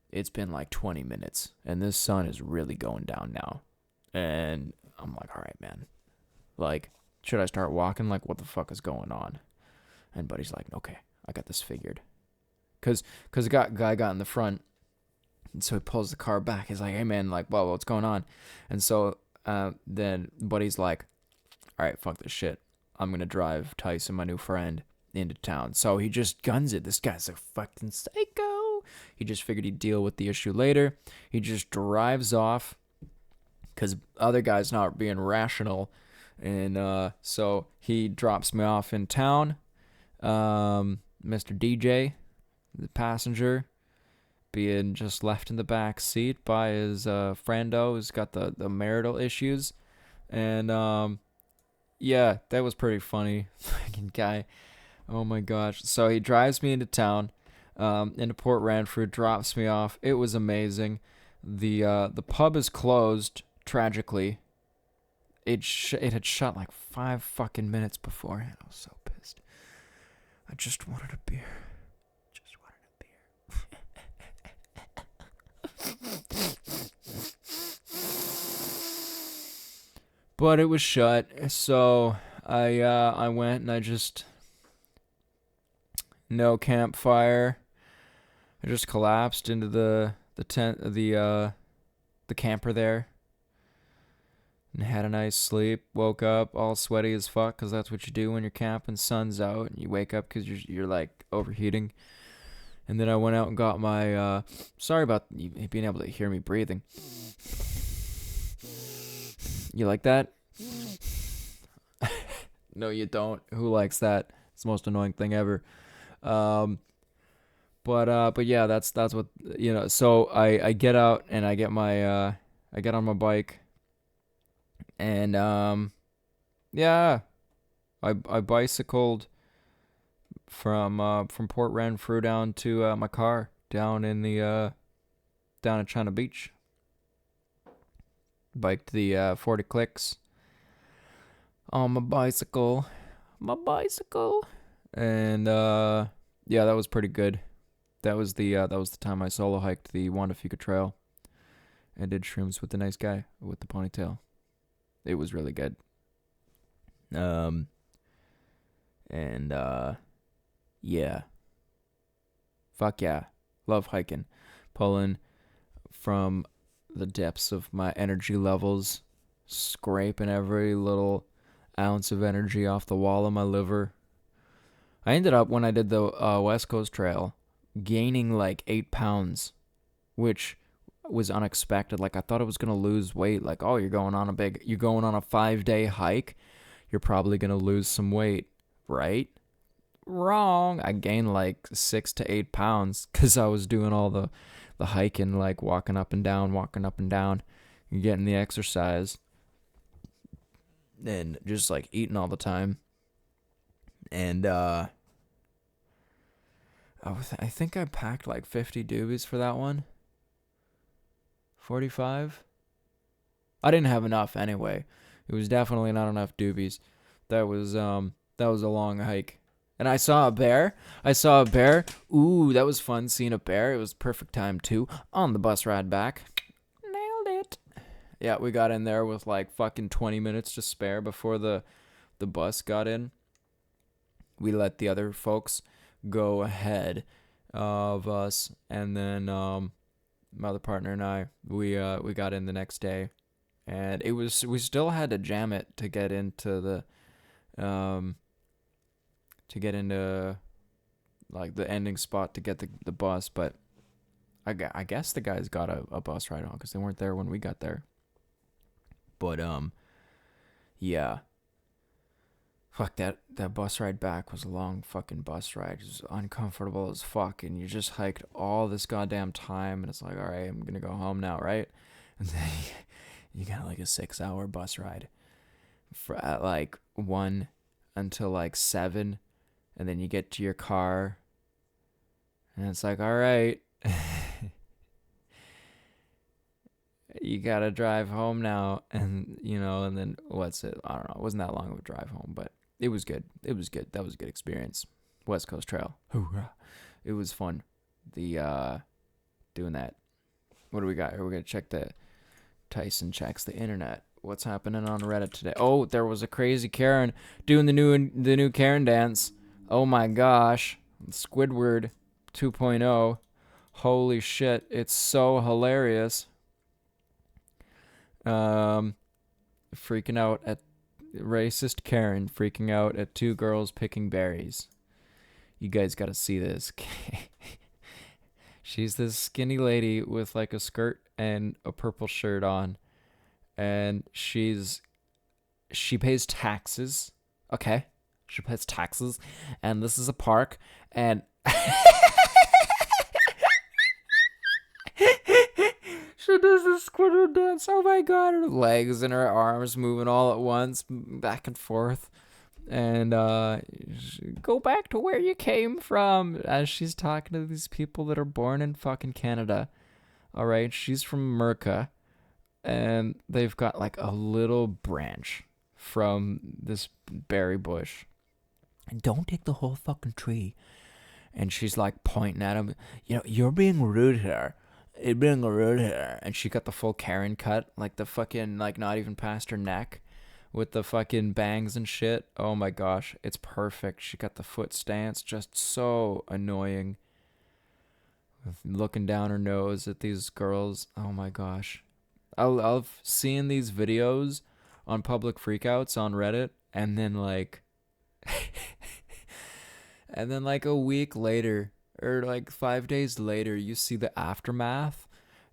It's been like 20 minutes, and this sun is really going down now. And I'm like, all right, man. Like, should I start walking? Like, what the fuck is going on? And buddy's like, okay, I got this figured. Cause the guy got in the front, and so he pulls the car back. He's like, hey man, like, well, what's going on? And so then buddy's like, all right, fuck this shit. I'm going to drive Tyson, my new friend, into town. So he just guns it. This guy's a fucking psycho. He just figured he'd deal with the issue later. He just drives off because other guy's not being rational. And so he drops me off in town. Mr. DJ, the passenger, being just left in the back seat by his friendo who's got the marital issues. And yeah, that was pretty funny. Fucking guy. Oh my gosh. So he drives me into town, into Port Renfrew, drops me off. It was amazing. The pub is closed, tragically. It had shut like 5 fucking minutes beforehand. I was so pissed. I just wanted a beer. But it was shut, so I went and I just, no campfire. I just collapsed into the tent, the camper there, and had a nice sleep. Woke up all sweaty as fuck, cause that's what you do when you're camping. Sun's out, and you wake up cause you're like overheating. And then I went out and got my. Sorry about you being able to hear me breathing. You like that? No, you don't. Who likes that? It's the most annoying thing ever. But yeah, that's what, So I get out and I get my I get on my bike, and yeah, I bicycled from Port Renfrew down to my car down in the down at China Beach. Biked the 40 clicks on my bicycle, and yeah, that was pretty good. That was the time I solo hiked the Juan de Fuca trail and did shrooms with the nice guy with the ponytail. It was really good. And, yeah. Fuck yeah. Love hiking. Pulling from the depths of my energy levels, scraping every little ounce of energy off the wall of my liver. I ended up, when I did the West Coast Trail, gaining like 8 pounds, which was unexpected. Like, I thought I was going to lose weight. Like, oh, you're going on a 5-day hike. You're probably going to lose some weight, right? Wrong. I gained like 6 to 8 pounds because I was doing all the hiking, like walking up and down, and getting the exercise, and just like eating all the time. And I think I packed like 50 doobies for that one. 45. I didn't have enough anyway. It was definitely not enough doobies. That was a long hike. And I saw a bear. Ooh, that was fun seeing a bear. It was perfect time too. On the bus ride back. Nailed it. Yeah, we got in there with like fucking 20 minutes to spare before the bus got in. We let the other folks go ahead of us, and then my other partner and I, we got in the next day, and we still had to jam it to get into like the ending spot to get the bus, but I guess the guys got a bus ride on because they weren't there when we got there. But yeah. Fuck, that bus ride back was a long fucking bus ride. It was uncomfortable as fuck, and you just hiked all this goddamn time, and it's like, all right, I'm gonna go home now, right? And then you got like a 6-hour bus ride at like 1 until like 7, and then you get to your car, and it's like, all right, you gotta drive home now, and and then what's it? I don't know. It wasn't that long of a drive home, but it was good. That was a good experience. West Coast Trail. Hoorah. It was fun. The doing that. What do we got here? We're gonna check the Tyson checks the internet. What's happening on Reddit today? Oh, there was a crazy Karen doing the new Karen dance. Oh my gosh. Squidward 2.0. Holy shit. It's so hilarious. Freaking out at racist Karen freaking out at 2 girls picking berries. You guys gotta see this. She's this skinny lady with like a skirt and a purple shirt on, and she pays taxes. Okay, she pays taxes, and this is a park, and she does this Squidward dance. Oh my god, her legs and her arms moving all at once, back and forth. And go back to where you came from, as she's talking to these people that are born in fucking Canada. All right, she's from Merca, and they've got like a little branch from this berry bush. And don't take the whole fucking tree. And she's like pointing at him. You're being rude here. And she got the full Karen cut, like the fucking, like not even past her neck, with the fucking bangs and shit. Oh my gosh, it's perfect. She got the foot stance, just so annoying. Looking down her nose at these girls. Oh my gosh. I love seeing these videos on public freakouts on Reddit, and then like a week later, or like 5 days later, you see the aftermath.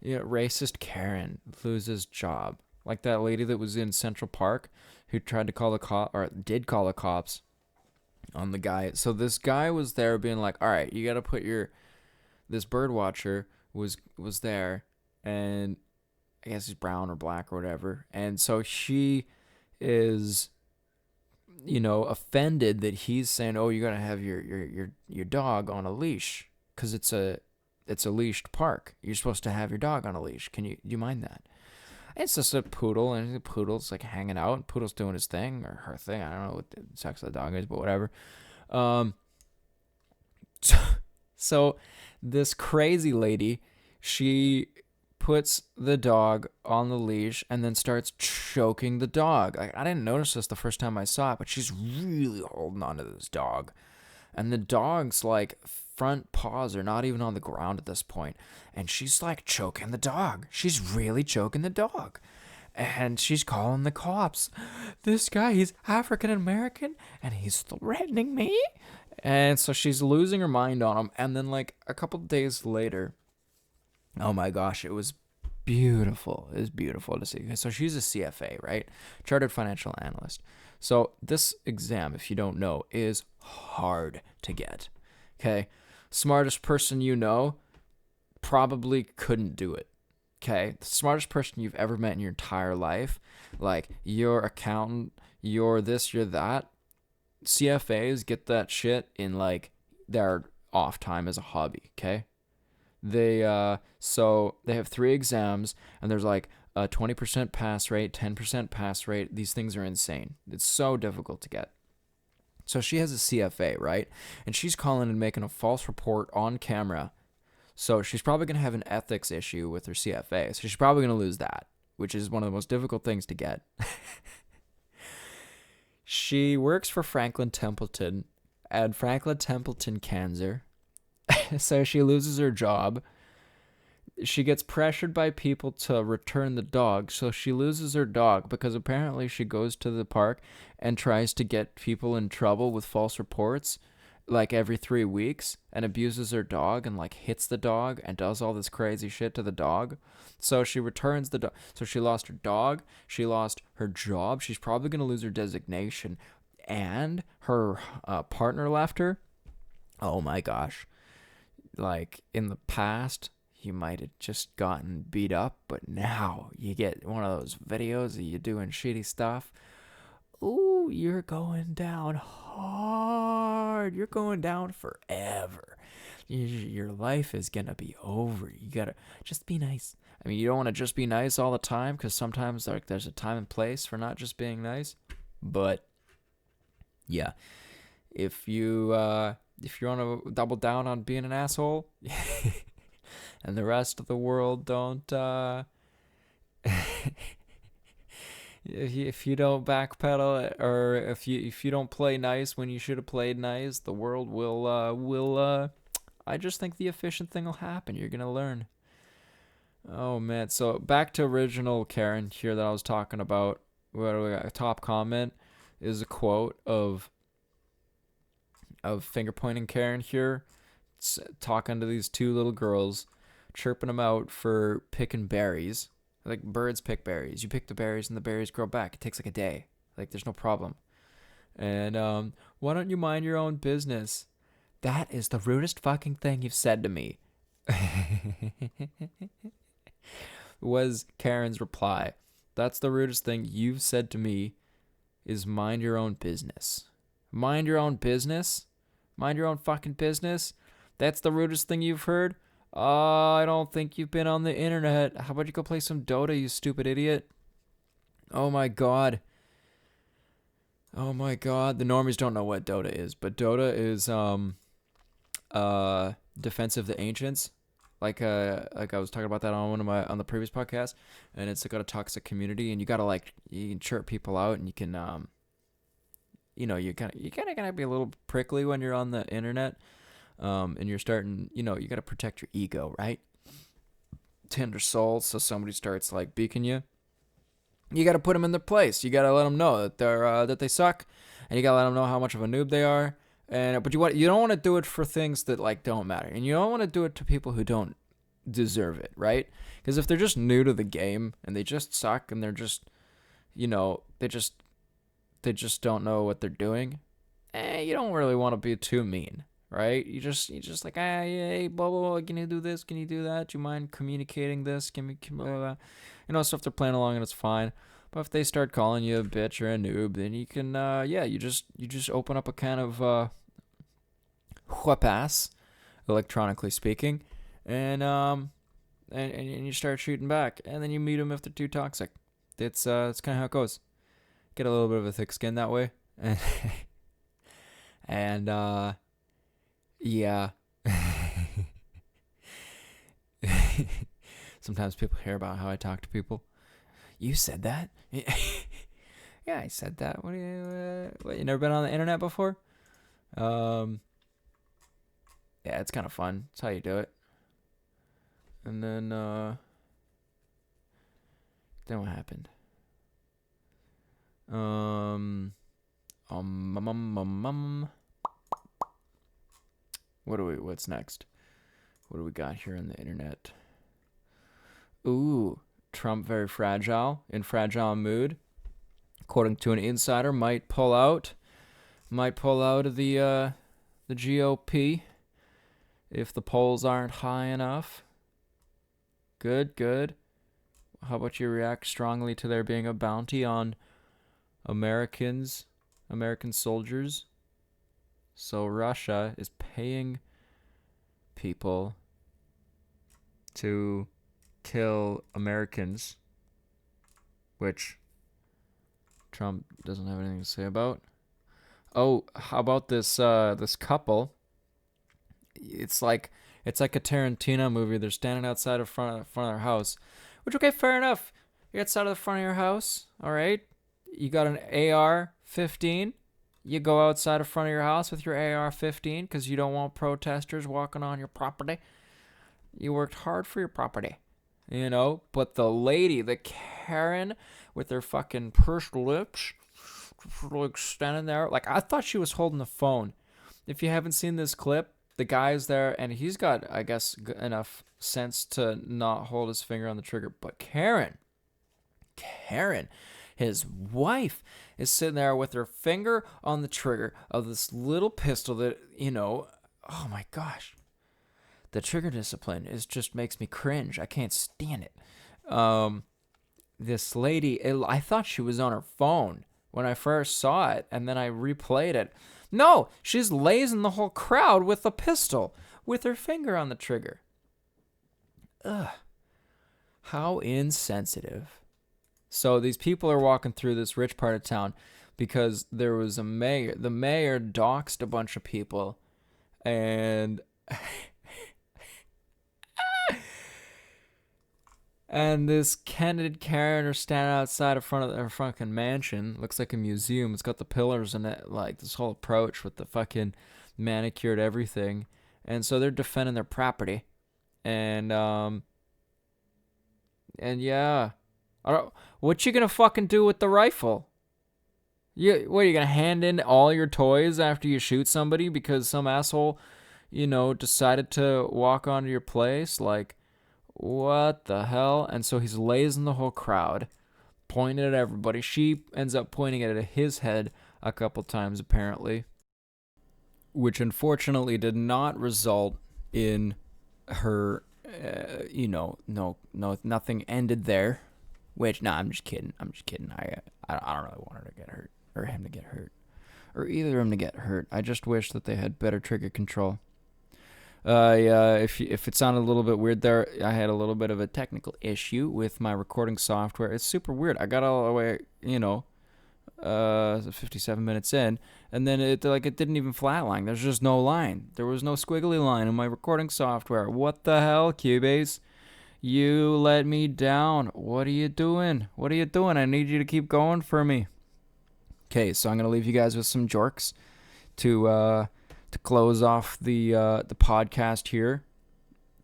Racist Karen loses job. Like that lady that was in Central Park who tried to call the did call the cops on the guy. So this guy was there being like, all right, you got to put this bird watcher was there, and I guess he's brown or black or whatever. And so she is, offended that he's saying, oh, you got to have your dog on a leash because it's a leashed park. You're supposed to have your dog on a leash. Do you mind that? It's just a poodle, and the poodle's like hanging out, and poodle's doing his thing or her thing. I don't know what the sex of the dog is, but whatever. So this crazy lady, she puts the dog on the leash and then starts choking the dog. Like, I didn't notice this the first time I saw it, but she's really holding on to this dog. And the dog's like front paws are not even on the ground at this point. And she's like choking the dog. She's really choking the dog. And she's calling the cops. This guy, he's African American and he's threatening me. And so she's losing her mind on him. And then like a couple days later, oh my gosh, it was beautiful. It was beautiful to see. So she's a CFA, right? Chartered Financial Analyst. So this exam, if you don't know, is hard to get. Okay? Smartest person you know probably couldn't do it. Okay? The smartest person you've ever met in your entire life, like your accountant, your this, your that, CFAs get that shit in like their off time as a hobby, okay? So they have 3 exams and there's like a 20% pass rate, 10% pass rate. These things are insane. It's so difficult to get. So she has a CFA, right? And she's calling and making a false report on camera. So she's probably going to have an ethics issue with her CFA. So she's probably going to lose that, which is one of the most difficult things to get. She works for Franklin Templeton, and Franklin Templeton cans her. So she loses her job. She gets pressured by people to return the dog, so she loses her dog because apparently she goes to the park and tries to get people in trouble with false reports like every 3 weeks and abuses her dog and like hits the dog and does all this crazy shit to the dog. So she returns the dog. So she lost her dog. She lost her job. She's probably going to lose her designation. And her partner left her. Oh my gosh. Like in the past, you might have just gotten beat up, but now you get one of those videos of you doing shitty stuff. Ooh, you're going down hard. You're going down forever. Your life is going to be over. You got to just be nice. I mean, you don't want to just be nice all the time because sometimes like there's a time and place for not just being nice. But yeah, if you want to double down on being an asshole and the rest of the world don't if you don't backpedal or if you don't play nice when you should have played nice, the world will I just think the efficient thing will happen. You're going to learn. Oh man, so back to original Karen here that I was talking about. What do we got? A top comment is a quote of finger pointing Karen here, talking to these 2 little girls, chirping them out for picking berries. Like birds pick berries. You pick the berries and the berries grow back. It takes like a day. Like there's no problem. And why don't you mind your own business? That is the rudest fucking thing you've said to me. Was Karen's reply. That's the rudest thing you've said to me is mind your own business. Mind your own business? Mind your own fucking business? That's the rudest thing you've heard? I don't think you've been on the internet. How about you go play some Dota, you stupid idiot? Oh my god. Oh my god. The normies don't know what Dota is, but Dota is Defense of the Ancients. Like I was talking about that on the previous podcast, and it's got a toxic community, and you gotta you can chirp people out, and you can you kind of gotta be a little prickly when you're on the internet. And you're starting, you got to protect your ego, right? Tender soul. So somebody starts like beaking you. You got to put them in their place. You got to let them know that that they suck, and you got to let them know how much of a noob they are. But you don't want to do it for things that like don't matter, and you don't want to do it to people who don't deserve it, right? Because if they're just new to the game and they just suck and they're just, they just don't know what they're doing, you don't really want to be too mean. Right? You just like, hey, blah, blah, blah, can you do this? Can you do that? Do you mind communicating this? Can blah, blah, blah. So if they're playing along and it's fine. But if they start calling you a bitch or a noob, then you can, you just open up a can of whoop ass, electronically speaking, and you start shooting back, and then you meet them if they're too toxic. It's kind of how it goes. Get a little bit of a thick skin that way, and yeah. Sometimes people hear about how I talk to people. You said that? Yeah, I said that. What, you never been on the internet before? Yeah, it's kind of fun. It's how you do it. And then what happened? What's next? What do we got here on the internet? Ooh, Trump very fragile, in fragile mood. According to an insider, might pull out of the GOP if the polls aren't high enough. Good. How about you react strongly to there being a bounty on American soldiers? So Russia is paying people to kill Americans, which Trump doesn't have anything to say about. Oh, how about this couple? It's like a Tarantino movie. They're standing outside of front of their house. Which, okay, fair enough. You're outside of the front of your house, all right? You got an AR-15. You go outside of front of your house with your AR-15 because you don't want protesters walking on your property. You worked hard for your property, you know? But the lady, the Karen with her fucking pursed lips, like standing there, like I thought she was holding the phone. If you haven't seen this clip, the guy's there and he's got, I guess, enough sense to not hold his finger on the trigger. But Karen, his wife, is sitting there with her finger on the trigger of this little pistol that, you know, oh my gosh. The trigger discipline just makes me cringe. I can't stand it. This lady, I thought she was on her phone when I first saw it, and then I replayed it. No, she's lazing the whole crowd with a pistol, with her finger on the trigger. Ugh. How insensitive. So these people are walking through this rich part of town because there was a mayor. The mayor doxed a bunch of people, and and this candid Karen are standing outside in front of their fucking mansion. Looks like a museum. It's got the pillars in it, like this whole approach with the fucking manicured everything. And so they're defending their property. And yeah. What you gonna fucking do with the rifle? What, are you gonna hand in all your toys after you shoot somebody because some asshole, you know, decided to walk onto your place? Like, what the hell? And so he's lazing the whole crowd, pointing at everybody. She ends up pointing it at his head a couple times, apparently, which unfortunately did not result in her, nothing ended there. Which, I'm just kidding. I don't really want her to get hurt, or him to get hurt, or either of them to get hurt. I just wish that they had better trigger control. Yeah, if it sounded a little bit weird there, I had a little bit of a technical issue with my recording software. It's super weird. I got all the way, 57 minutes in, and then it didn't even flatline. There's just no line. There was no squiggly line in my recording software. What the hell, Cubase? You let me down. What are you doing? I need you to keep going for me. Okay, so I'm gonna leave you guys with some jorks to close off the podcast here.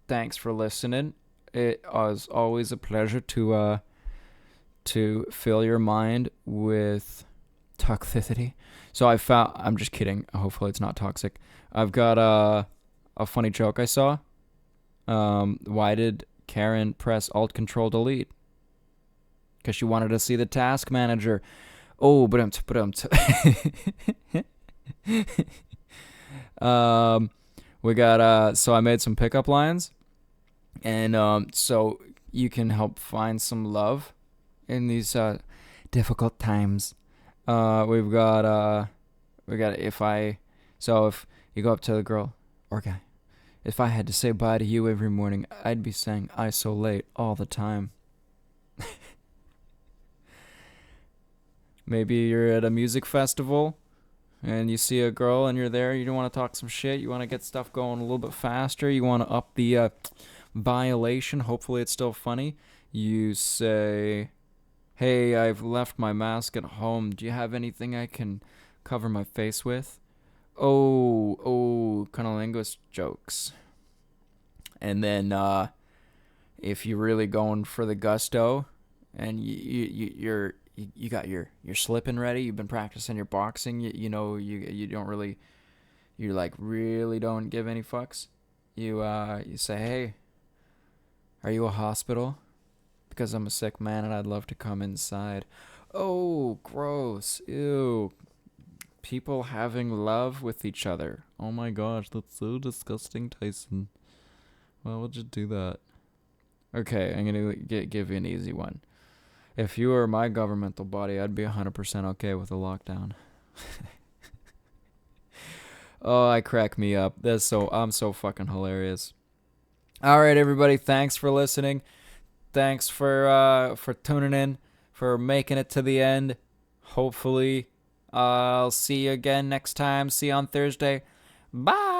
Thanks for listening. It was always a pleasure to fill your mind with toxicity. So I'm just kidding. Hopefully it's not toxic. I've got a funny joke I saw. Why did Karen press Alt-Control-Delete? Because she wanted to see the task manager. Oh, but we got so I made some pickup lines, and so you can help find some love in these difficult times. We've got if you go up to the girl or guy, if I had to say bye to you every morning, I'd be saying I so late all the time. Maybe you're at a music festival and you see a girl and you're there, you don't want to talk some shit, you want to get stuff going a little bit faster, you want to up the violation. Hopefully it's still funny. You say, hey, I've left my mask at home. Do you have anything I can cover my face with? Oh, cunnilingus jokes. And then if you're really going for the gusto and you got your slipping ready, you've been practicing your boxing, you don't really, you like really don't give any fucks. You say, hey, are you a hospital? Because I'm a sick man and I'd love to come inside. Oh, gross. Ew. People having love with each other. Oh my gosh, that's so disgusting, Tyson. Why would you do that? Okay, I'm going to give you an easy one. If you were my governmental body, I'd be 100% okay with a lockdown. Oh, I crack me up. I'm so fucking hilarious. All right, everybody, thanks for listening. Thanks for tuning in, for making it to the end. Hopefully, I'll see you again next time. See you on Thursday. Bye.